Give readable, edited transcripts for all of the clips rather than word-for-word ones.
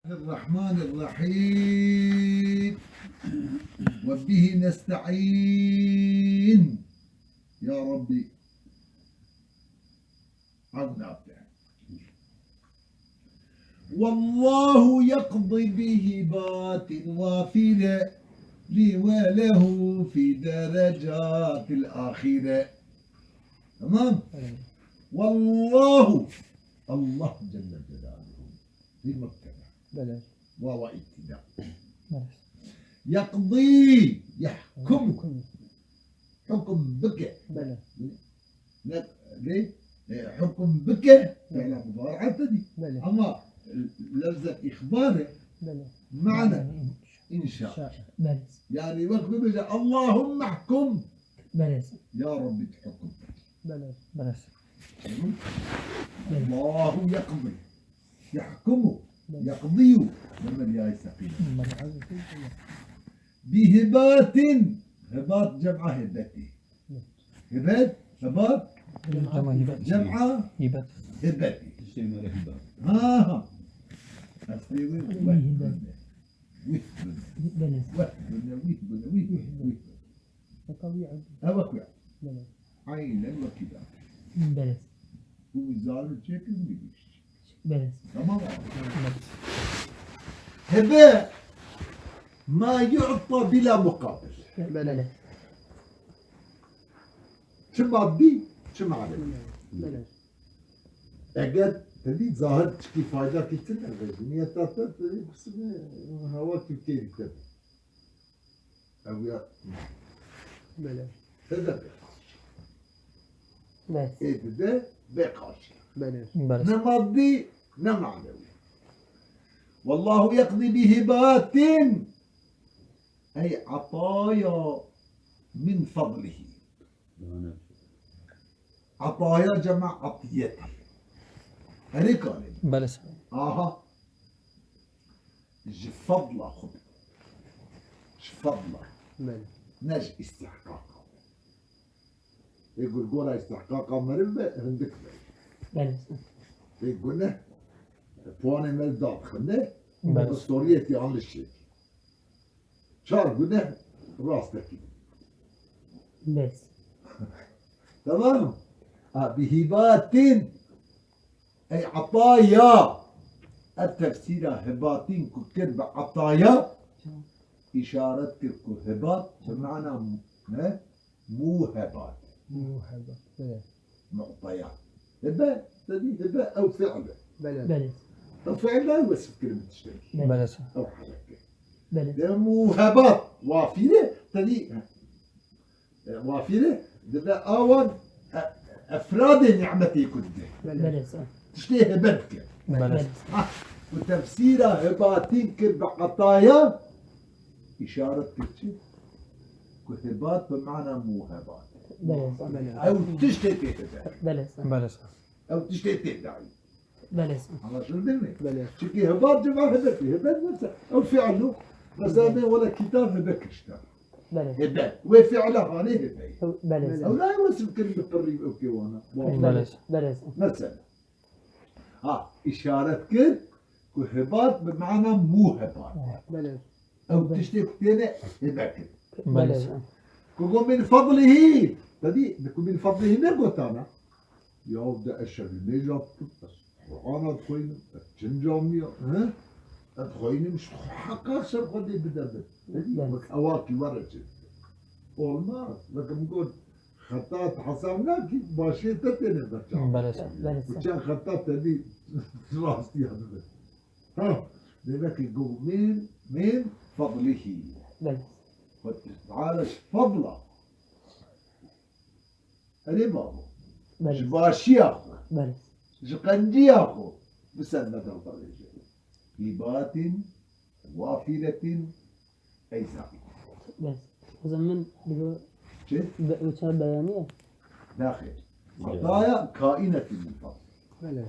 الرحمن الرحيم وبه نستعين يا ربي. والله يقضي بهبات وافرة لي وله في درجات الآخرة. تمام. والله الله جل جلاله في مبتدأ واو ابتداء يقضي يحكم حكم بك ليه حكم بك فعل مضارع تدي اما لفظة اخباره معنى انشاء يعني وقت بيجي اللهم احكم يا رب تحكم الله يقضي يحكم يقضي لما الياء سقيمة بهبات هبات جمع هبتي هبات جمع هبتي ها أسلي وهبنا عينا وكذا وزال الشكل ويش تمام. هباء ما يعطى بلا مقابل. شو مادي شو معنى؟ أجد تدي ظاهر كي فايدة كتير نية تاتا تدي بس هوا كتير كتير أو يا هذا إيه ده بقاش نمضي نمعنوي. والله يقضي بهبات أي عطايا من فضله. عطايا جمع عطيته هذيك بلس فضله خذ فضله نج استحقاقه يقول قولا استحقاقه مرمى هندك يقولنا بواني ملداد خلنا بسطوريتي عن الشيء شار قلنا راستك بس تمام. بهبات أي عطايا التفسير هباتين كتب عطايا إشارة هبات بمعنى موهبات معطيات هبة تدي هبة أو فعل أو فعل لا يوصف كلمة تشتري أو حركة موهبات وافرة تدي وافرة ده أول أفراد نعمتي كده تشتري هبتك وتفسيرها هباتين كرب عطايا إشارة كتير كهبات بمعنى موهبات أو تشتري هبة أو تشتري تدعي على شو الدنيا شكي هبات جمع هبتي هبات نفسها أو فعله مثلا ولا كتاب هبك اشتغل هبات وفعلها هاني هبي أو لا يوصف كلمة قريب أو كيوانا مثلا إشارة كده كهبات بمعنى موهبات أو تشتري كتير هبك كقول من فضله تدي بكون من فضله نقطنا يبدأ الشغل نجاب بس وأنا أدخل الجنجامية أدخل مش حقا سرقدي بدأ تدي أواكي ورجل والله لكن نقول خطات حسابنا كي باشي تتنى بتشا وكان خطات تدي راستي هذا لذلك يقول من فضله تعالى فضله هذي بابو جباشي أخو جقنجي أخو بسنة الطريق هبات وافلة أي سعيد بس وزمن وكان بيانية داخل عطايا كائنة من فضل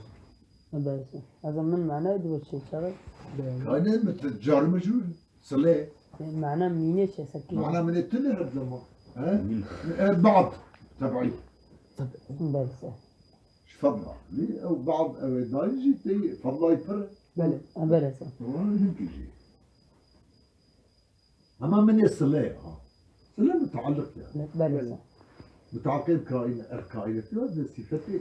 بس هذا من معناه يدور شيء شرط كائنة مثل الجار مجرور صلاه معناه مينة شيء سكين معناه من التنهر بعض تبعي بس فضله أو بعض أو دايجي تي فضله يفرق بله بله صح والله يمكن شيء أما من الصلاة صلاة متعلق يعني بله صح متعاقد الكائنات هذا صفته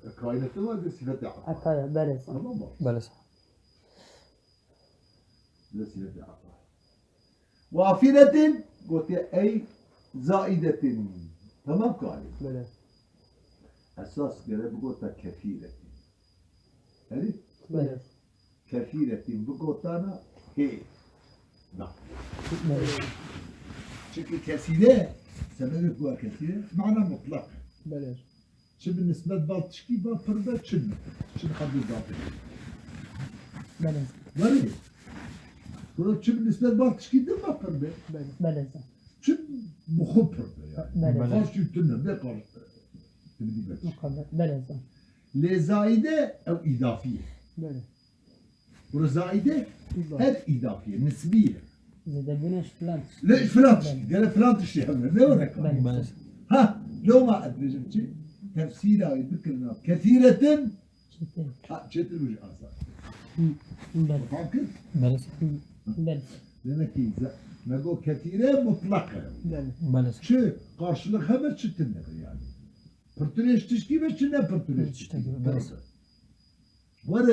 الكائنات هذا صفته عطايا بله صح تمام بله صح هذا صفته عطاء وافدة قلت أي زائدة تمام قال بله أساس قال قلت كثيرة هذه بله كثيرة بقولت أنا هي نعم بله شكل كثيرة سبب هو كثيرة معنى مطلق بله شو بالنسبة لبالتشكي بفرد شنو حد الباطل بله وري قلت شو بالنسبة لبالتشكي دم بفرد بله صح شو مخبر يعني بله خاص يتنا بقر تبدي بس مقابل بله صح لزائدة أو إضافية بله والزائدة هل إضافية نسبية إذا بناش فلان ليش فلان تشتي قال فلان تشتي هم لا ولا بله صح ها لو ما أدري جبتي تفسيرها يذكرنا كثيرة شتين شتى وجه آثار بله فاهم كيف؟ بله صح بله لأنك إذا نقول كثيرة مطلقة بله بله صح شو karşılık hemen çıktın yani. Pırtırış tişki ve çine pırtırış tişki. بله صح Var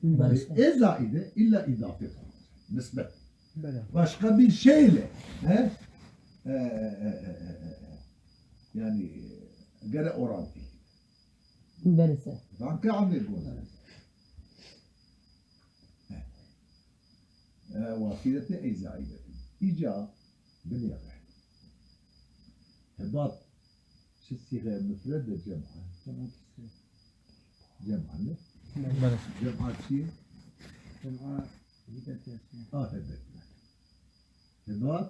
بله صح ezaide illa idafe nispet. بله Başka bir şeyle yani gene orantı. بله صح Rankı anlıyor bu. وافدة أي زائدة إيجا باليابة هباط شو الصيغة مفردة جمعة جمعة لا بله صح جمعة شيء جمعة هبت هباط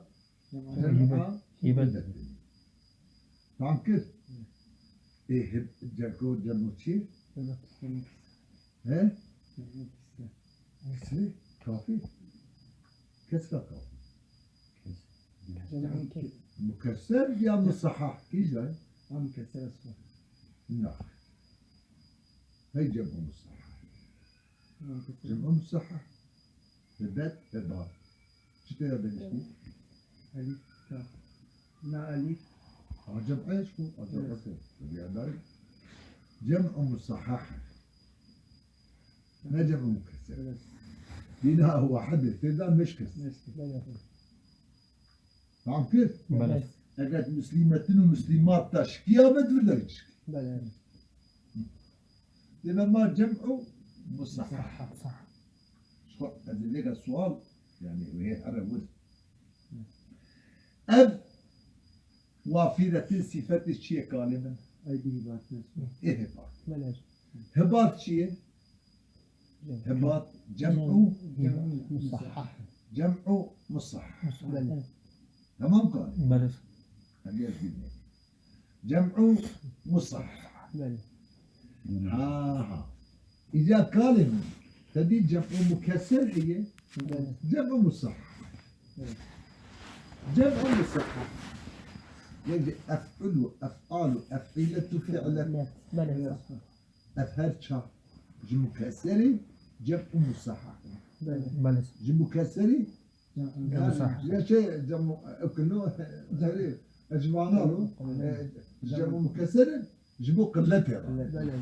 جمعة جمعة هبت. هبت فاهم كيف؟ إيه هب جاكو جمعة شيء ها كسرة كافي كسرة كافي مكسر يا مصحح كيف جاي؟ نعم هي جمع مصحح جمع مصحح هبت هباط شو ترى بالنسبة؟ جمع ايش هو؟ جمع ايش؟ جمع مصحح ما جمع مكسر هنا هو حدث كذا مش كسر فاهم كيف؟ بله اجت مسلمة ومسلمات تشكيها ما تقدر تشكي لما ما جمعوا مصحح صح شو هذا لقى السؤال يعني وهي أرى أب وافدة صفة الشيء كالما إيه هباط بلاش هباط شيء هباط جمع مصحح مصحح بله تمام قال بله صح خليها تجيبني جمع مصحح بله ها إذا كلمة تدي جمع مكسر هي بله جمع مصحح جمع مصحح يعني أفعل أفعال أفعلة فعلة بله صح أفهر شا جمع مكسري جمع مصحح بله بله صح جمع مكسري مصحح. يا شيء جمع كله زي أجمعنا له جمع مكسر جمع قلتها بله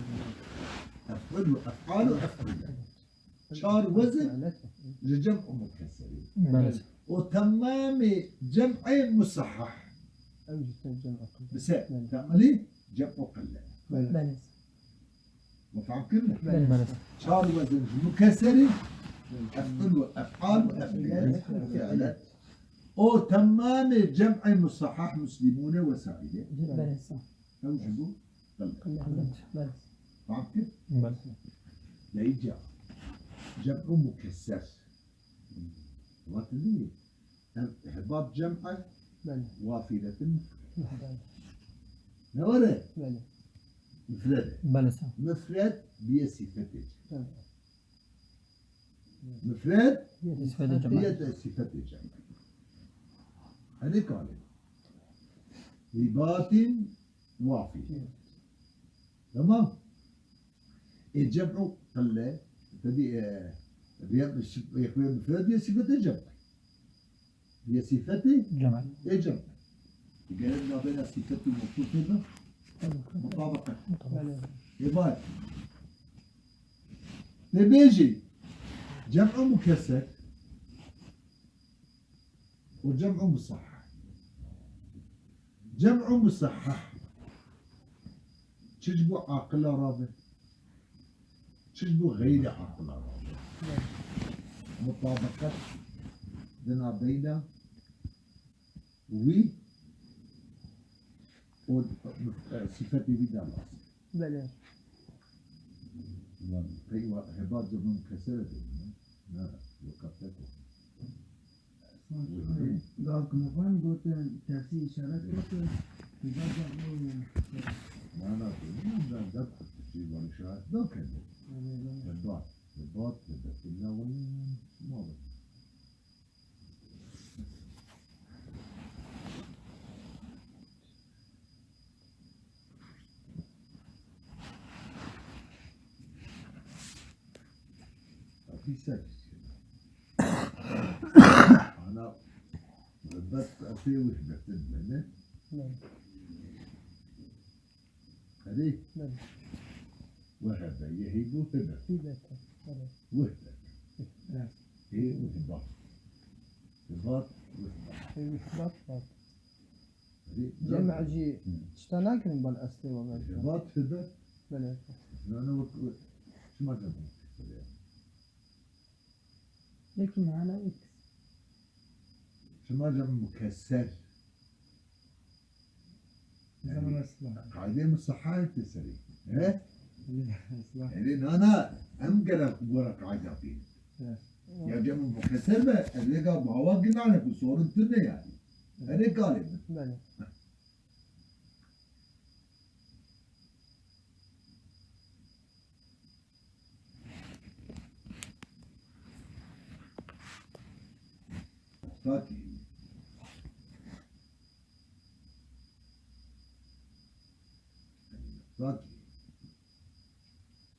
أفعل أفعال أفعلة شار وزن لجمع مكسري بله صح وتمام جمع مصحح أوجد الجمع بس تعملي جمع قلة بله مفهوم كله بله صح شار وزن مكسري أفعل أفعال أفعلة وتمام جمع مصحح مسلمون وسعيدة بله صح أوجبوا قلة بله فهمت كيف؟ بله لا يجي جمع مكسر وتلي إحباط جمع بله وافدة نورة بله مفردة بله صح مفرد بصفته مفرد صفة الجماعة بصفته جمع هذه قال لباط وافي تمام الجمع قلة تدي يكون مفرد هي صفة جمع. هي صفة جمع. جمع. قال ما بين صفة الموصوف هنا مطابقة. يبقى نبيجي جمع مكسر وجمع مصحح. جمع مصحح تشبه عاقل رابع، تشبه غير عاقل رابع. مطابقة بين وصفة بدال الأصل. بلى أيوة هبات جمع مكسر لا وقفتكم. ذاك مفهوم قلت تأثير إشارات قلت يبدأ ما أنا أقول ده في والإشارات ده كذا. الباط كنا والماضي. في سادس أنا بس أسوي وحدة تبلنا هذه وهذا يهيب وهذا وهذا هي وهباط هباط وهباط جمع جي اشتناكن بالأصل وغيره. هباط هباط بلى أنا شو ما جنبه لكن معنا إكس شو ما جنب مكسر زمن أصلا قاعدين مصحات تسري ها يعني أنا أمقلق ورق عجبين يا جماعة مكسر بقى اللي قال بواقي معنا في صورة الدنيا يعني أنا قال بلى تاتي تاتي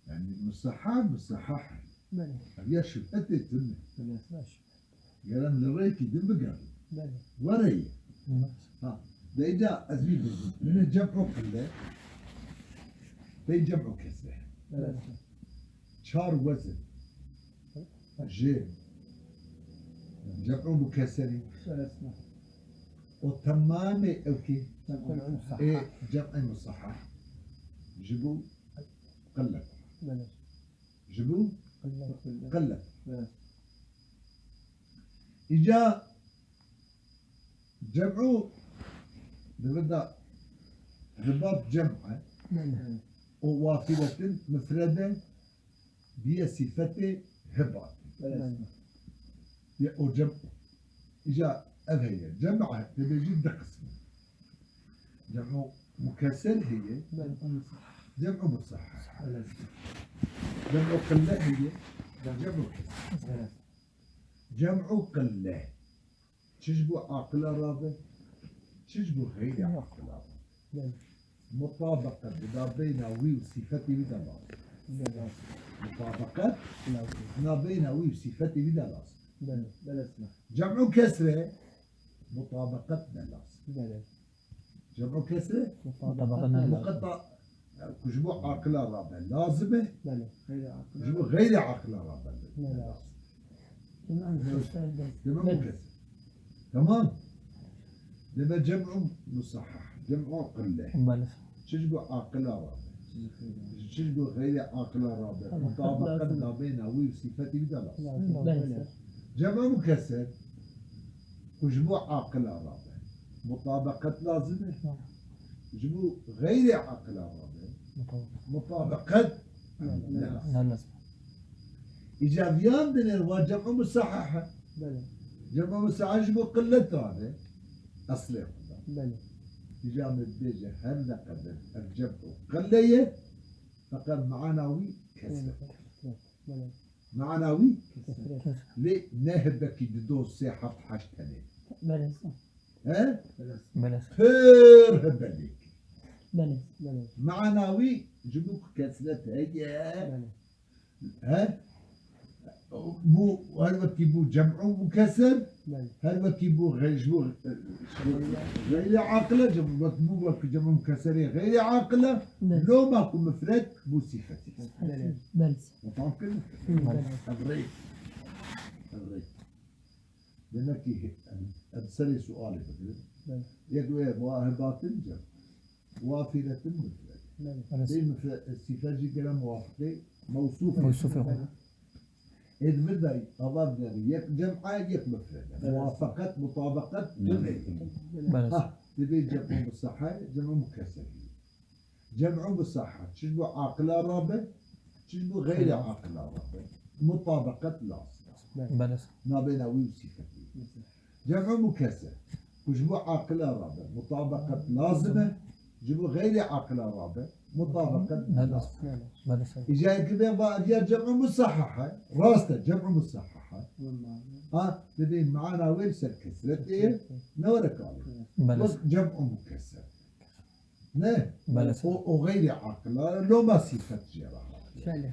يعني مصحح بلى هي شفت الدنيا ماشي قال لريتي دم بقال بلى وري ها ده إذا أزيد من الجمع كله ده جمع كسر بلى شار وزن جيم جمع مكسري ثلاثة وتمام اوكي جمع مصحح. ايه جمع مصحح جبوا قلة بلى جبوا قلة بلى إجا جمعوا ببدأ رباط جمعة بلى وواصلة مفردة بصفة هباط بلى وجمع إجا أذهي جمعة تبي جدا قسم جمع مكسر هي جمع مصحح جمع قلة هي جمع كسر جمع قلة تشبه عقل رابع تشبه غير عقل رابع بلى مطابقة ما بين وي وصفة بدل بلى مطابقة ما بين وي وصفة بدل بلى بلى اسمه جمع كسرة مطابقة دلاس بلى جمع كسرة مطابقة مقطع كجبو عقل رابع لازمة بلى غير عقل كجبو غير عقل رابع لا جمع مكسر جمع بلى مكسر تمام لما جمع مصحح جمع قلة بلى تجبو عقل رابع تجبو غير عقل رابع مطابقة ما بين وي وصفة بدلاس بلى جمع مكسر كجبو عقل رابع مطابقة لازمة جبو غير عقل رابع مطابقة لا لا لازم. إيجابيان من الجمع مصححة بلى جمع مصححة جبو قلة رابع أصلي بلى إيجاب الدجة هل قدر الجمع قلية فقد معنوي كسر بلى معنوي كسر ليه نهبك يدو ساحة حشتني بلى ها بلى خير هبلك بلى معنوي جبوك كسرت هي بلى ها بو هل وكي بو جمع مكسر بله هل وكي بو غير عاقلة جمع مكسر غير عاقلة لو ماكو مفرد بو صفتي بله بله متمكن الريت لأنك أبسلي سؤالي بدل يدوي مواهبات جمع وافرة مفرد بله زي مفرد الصفات جي كلام موافقة موصوفة موصوفة إذ بدأ أضاف يك جمعة يك مفرد موافقة مطابقة جمع بله تبي جمع بالصحة جمع مكسر جمع بالصحة تشبه عاقلة رابع تشبه غير عاقلة رابع مطابقة لازمة بله ما بين وصفتين جمع مكسر وجمع عاقلة رابع مطابقة لازمة جمع غير عاقلة رابع مطابقة لازمة بله إجا كذا بقى جمع مصححة راسته جمع مصححة تبي معنا وين كسرت إيه نورك عليه بله جمع مكسر نه بله وغير عاقلة لو ما صفة جراحة بله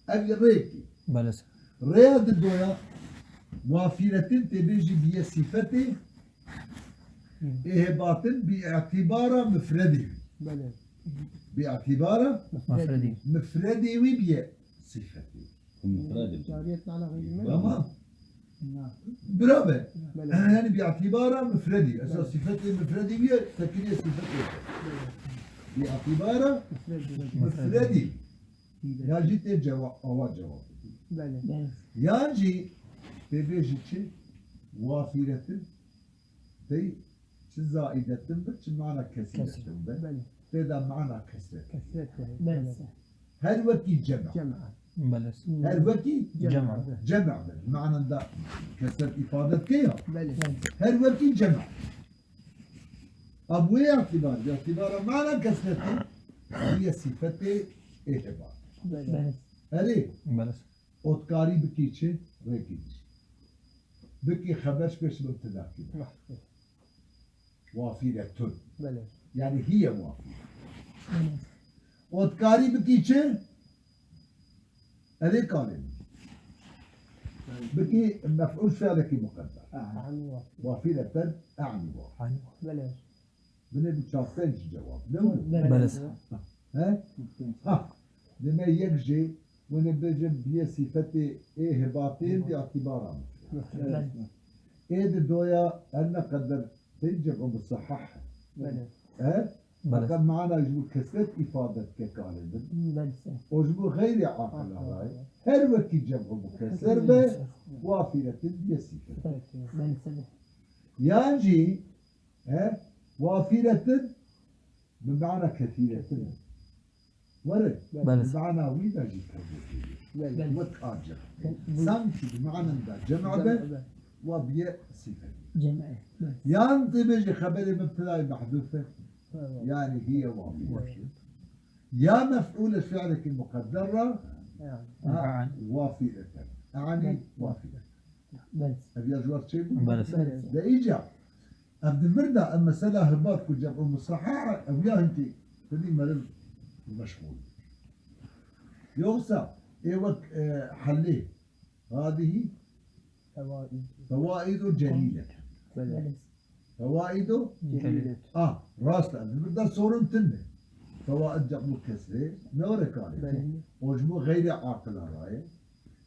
أبي ريكي بله رياض الدنيا وافرة تبيجي بيا صفته إهباط باعتبار مفرده بله باعتبار مفردي مفرده وبيا صفته جاريتنا على غير من تمام برافو بله يعني باعتبار مفردي أساس صفته مفردي ويا تكنية صفته باعتبار مفردي يا جيت جواب أو جواب بله يانجي تبيجي شيء وافرة تي زائدة بس معنى كثيرة بله تدا معنى كثيرة كثرته بله هل وكي جمع جمع بله هل وكي جمع جمع معنى ده كثرة إفادة كيها بله هل وكي جمع أبوي اعتبار باعتبار معنى كثرة هي صفة إهبار بله هلي بله أتكاري بكي چه ريكي بكي خبرش بش مبتدا كده وافرة بله يعني هي وافرة أتكاري بكي چه هلي قالين بكي مفعول فعلك مقدر عني وافرة أعني وافرة بله بني بتشافنج جواب دولو بله ها لما يجي ونبجي بيه صفة إهباطين باعتبارها إيه دويا أنا قدر تنجب مصحح بله بله فقد معنا يجب كسرت إفادة ككالب بله وجب غير عاقل هاي هر وكي جمع مكسر به وافرة بصفة بله يانجي وافرة بمعنى كثيرة ورد بله بمعنى وين أجي بله متأجر سامتي بمعنى ده جمع به وبيع صفة جمع يعني بيجي خبر مبتدا محذوفة يعني هي وافية يا مفعول فعلك المقدرة عن. وافية أعني وافية بله أبي أجوار شيء بله ده إيجا عبد المردة أما سلا هباط كل جمع مصححة أو يا أنتي تدي مرل مشغول يوسع إيوك حليه هذه فوائد فوائد جليلة بله فوائد جليلة راستا بدنا صورن تنه فوائد جمع كسره نورك عليه بله وجمع غير عاقل راي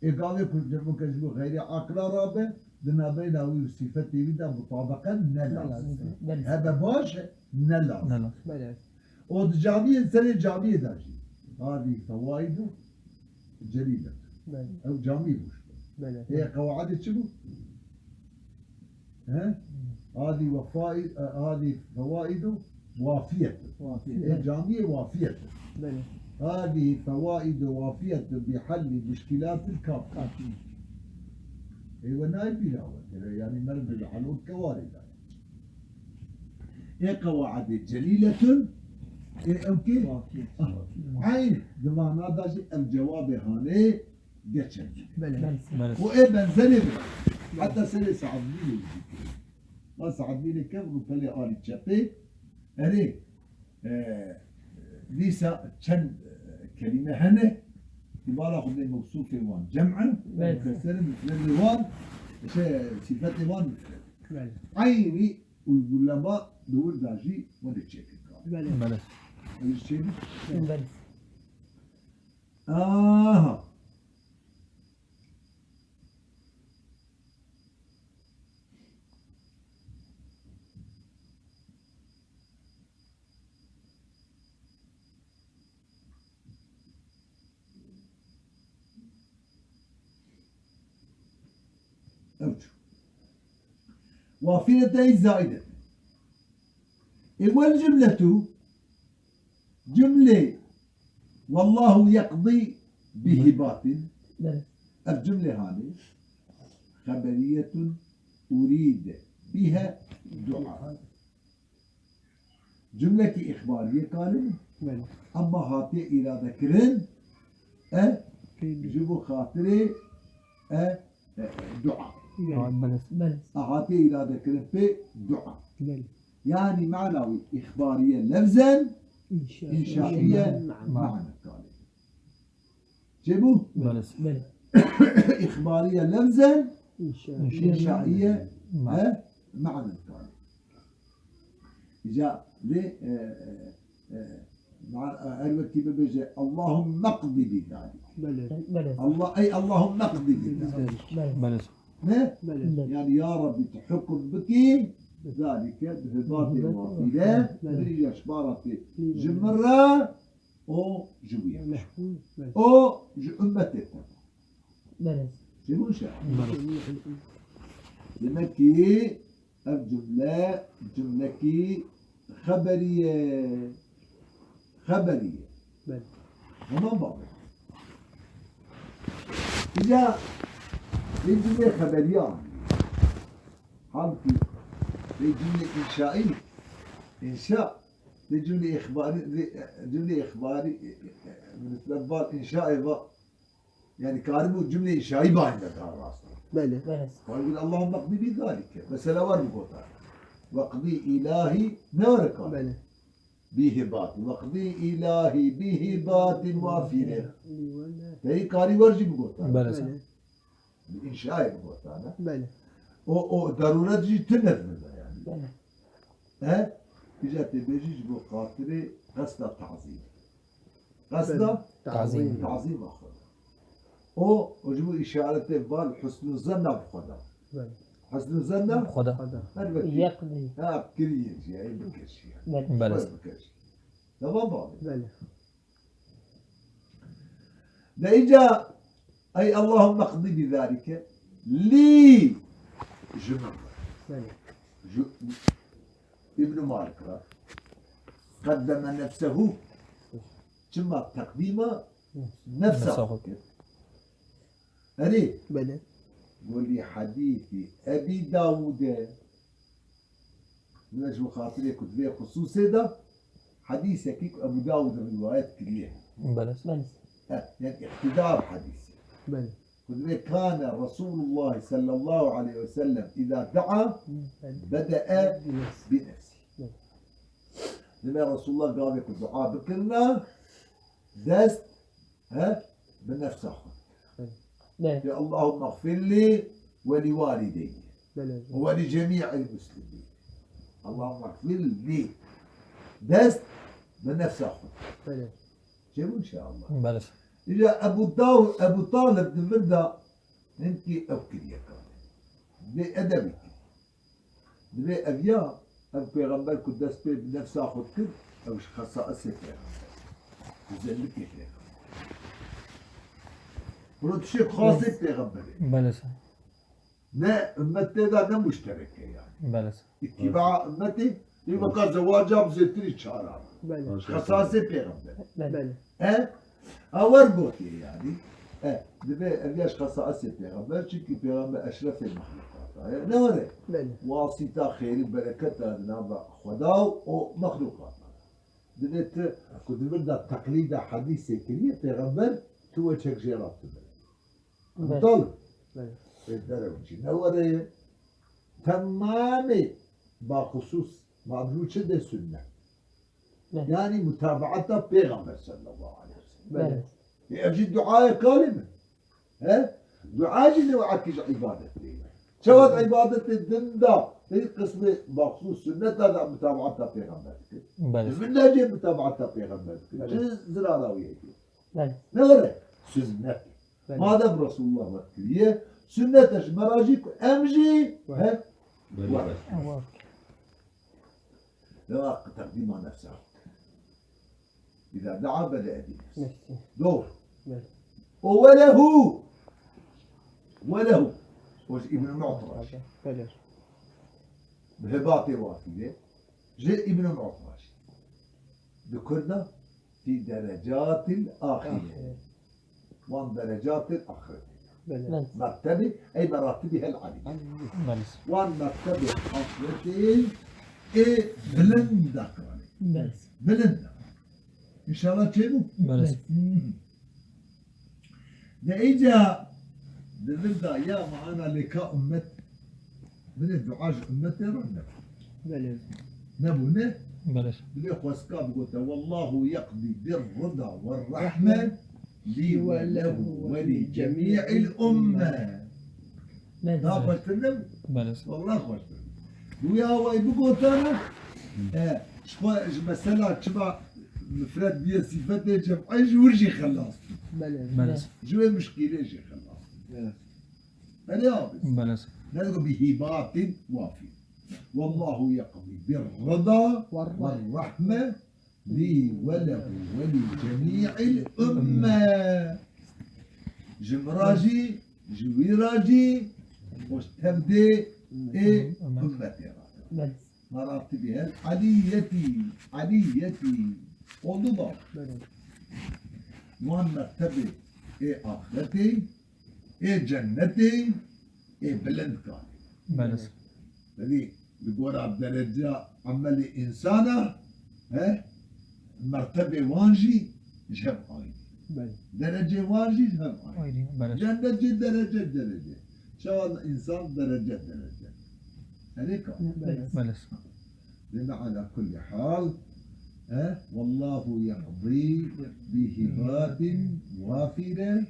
إقامة جمع كسره غير عاقل رابع دنا بينه وصفته بدا مطابقا نلازم بله هذا باش نلازم نلا بله والجامية سنة جامية داجي هذه فوائد جليلة بله أو جامية مش بله هي قواعد شنو؟ ها؟ هذه وفائد هذه فوائد وافية هي جامية وافية بله هذه فوائد وافية بحل مشكلات الكافية ايوه نايب بلاوة يعني مرد الحلول كوارث هي قواعد جليلة إيه اوكي عين زمان هذا الجواب هاني جتشن بله بله وإيه بنزلي حتى سنة سعدني ما سعدني كيف وفلي آل تشابي أري ليسا كان كلمة هنه اعتباره خذ موصوف وان جمعا مكسر مثل الوان صفات وان مثل بله عيني ويقول لما دور داجي ولا تشيك بله بله ايش شيء بله أوجه وافية زائدة والجملة جملة والله يقضي بهبات بله الجملة هذه خبرية أريد بها دعاء جملة إخبارية قالوا بله أما هاتي إلى ذكرين جبوا خاطري دعاء بله بله هاتي إلى ذكرين في دعاء بله يعني معنوي إخبارية لفظا إنشائية نعم معنى قالوا جبوا بله بله إخبارية لفظا إنشائية إنشائية معنى قالوا جاء ليه مع الوكيل بيجي اللهم اقضي بذلك بله بله الله أي اللهم اقضي بذلك بله بله نه؟ بله يعني يا رب تحكم بك ذلك بهبات وافلة بريج أشبارة جمرة أو جوية بله أو أمتك بله شنو شاء جميع الأمة لمكي الجملة جملة خبرية خبرية بله وما بعض إذا الجملة خبرية حالتي الجملة إنشائية إنشاء الجملة إخباري جملة إخباري من الأخبار إنشائي يعني كاربو جملة إنشائي باين لك راسنا بله بله ويقول اللهم اقضي بذلك بس لا ورد بوتا واقضي إلهي نورك بله بهبات واقضي إلهي بهبات وافية ولا هي كاري ورجي بقوتا بله بله الإنشاء بقوتا بله او ضرورة تجي تنفذ يعني بله ها إجت بيجي بو خاطري قصد التعظيم قصد تعظيم. تعظيم أخذ او وجبوا إشارة بال حسن الظن بخدا بله حسن الظن خدا قدر الوكيل يقضي ها بكرية يعني بكرش يعني بله بله بكرش تمام بعض بله ده إجا أي اللهم اقضي بذلك لي جمع بله ابن مالك قدم نفسه ثم تقديم نفسه أري بله ولي حديث أبي داود نجم خاطري كتبه خصوصي ده حديث كيك أبو داود من روايات كلية بله بله يعني اقتدار حديث بله كتبه كان رسول الله صلى الله عليه وسلم إذا دعا بدأ بنفسه لما رسول الله قال لك الدعاء بكلنا دست بنفسه بله يا اللهم اغفر لي ولوالدي بله ولجميع المسلمين اللهم اغفر لي دست بنفسه بله شوف ان شاء الله بله إذا أبو طالب بن مردة أنت أوكل يا كان بأدبك بأبيا أبو بيغمبر كدس بنفس أخذ كل أو خصائص بيغمبر يزلك بيغمبر برد شيء خاص بيغمبر بله لا أمتي ده لا مشتركة يعني بله اتباع أمتي يبقى كان زواجها بزيتري شارع بله خصائص بيغمبر بله أوربوتي يعني دبي أبيش خصائص بيغمبر çünkü بيغمبر أشرف المخلوقات نوري بله واسطة خير بركة نابع خدا و مخلوقات دبيت كنت بدأ تقليد حديث كريه بيغمبر تو تشك جيرات بله طالب بله الدرجة نوري تمامي بخصوص معدلوش ده سنة بله يعني متابعتها بيغمبر صلى الله عليه وسلم بله يجي دعاء كلمة ها دعاء اللي وعكش عبادتي شوات عبادة الدندا هي قسم مخصوص سنة هذا متابعتها بيغمبرك بله من نجي متابعتها بيغمبرك شو زراراوية بله نغرة سنة هذا برسول الله وكلية سنة مراجيك أمجي ها الله لا تقديم نفسه إذا دعا بدأ بنفسه نفسي دور بله وله وش ابن معطرش بله بهباطي وافية جاء ابن معطرش ذكرنا في درجات الآخرة وان درجات الآخرة بله مرتبة أي مراتبها العالية بله وان مرتبة آخرتين إيه بلند ذكراني بله بلند إن شاء الله تشيبوا بله ده إجا ده يا معنا لقاء أمت من الدعاء أمتي رنا بله نبونه بله اللي خواسكاب قلت والله يقضي بالرضا والرحمة لي وله ولجميع الأمة لا بله خوش تنم بله والله خوش تنم ويا واي بقول أنا مثلا شبع مفرد بيا صفات جمعي جورجي خلاص بله بله جوا مشكلة جي خلاص أنا يابس بله نقول بهبات وافية والله يقضي بالرضا والرحمة. والرحمة لي وله ولجميع الأمة جمراجي جويراجي واستبدي إيه أمتي بله مراتبها عليتي وضبط بله وان مرتبة إيه آخرتي إيه جنتي إيه بلند كان بله هذي بقول عبد الرجاء عمل إنسانة ها مرتبة وانجي جهم عين بله درجة وانجي جهم عين بله جنة درجة شو الإنسان درجة هذيك بله لما على كل حال والله يقضي بهبات وافرة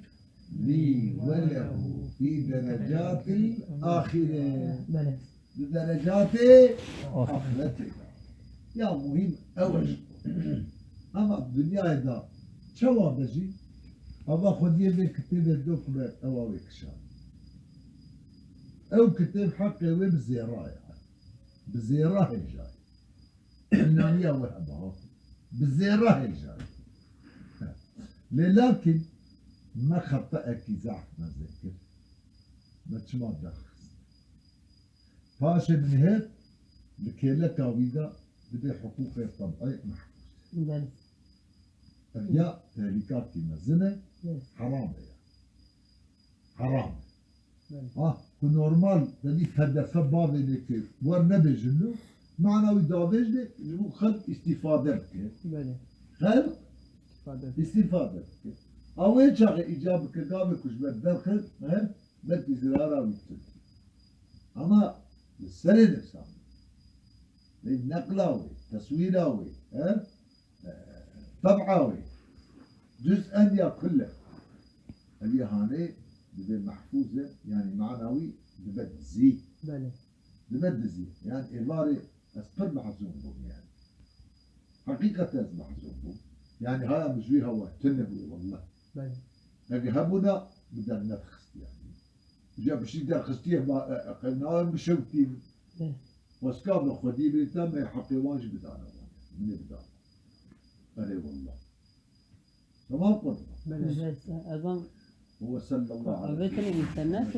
لي وله في درجات الآخرة بله بدرجات آخرتك يا مهم أوج أما الدنيا إذا شو بجي أما خد يدي كتير الدكمة أو ويكشان أو كتير حقي وبزيراء يعني بزيراء جاي نانيا وهبها بزيراء جاي لكن ما خطأك زعف ما ذكر ما تشمع دخل فاشل من هيك لكيلك ويدا بدي حقوق الطبيعي محفوظ بله أبياء تهليكات مزنة حرام يعني حرام بله كن نورمال تدي هدف بابي لك ورنبي جنو معنى ودابج لك جو خلق استفادة بك بله خلق تفضل استفادة بك أول شغء إجابك قابل كش بدخل بلكي زرارة ويتسل أما السرد السام نقلاوي تصويراوي طبعاوي جزءا يا كله هذه هاني بدل محفوظة يعني معنوي ببد زي بله ببد زي يعني عبارة أسقر محزون بهم يعني حقيقة محزون بهم يعني هذا مش بيه هو تنبوي والله بله لكن هبنا بدنا نفخست يعني جاب شيء دار خستيه قلنا بشوكتين بله واسكاب خدي بيتم حقي واجب بدانا من بدانا أري والله تمام قلنا بله أظن هو صلى الله عليه وسلم أبيتني من الناس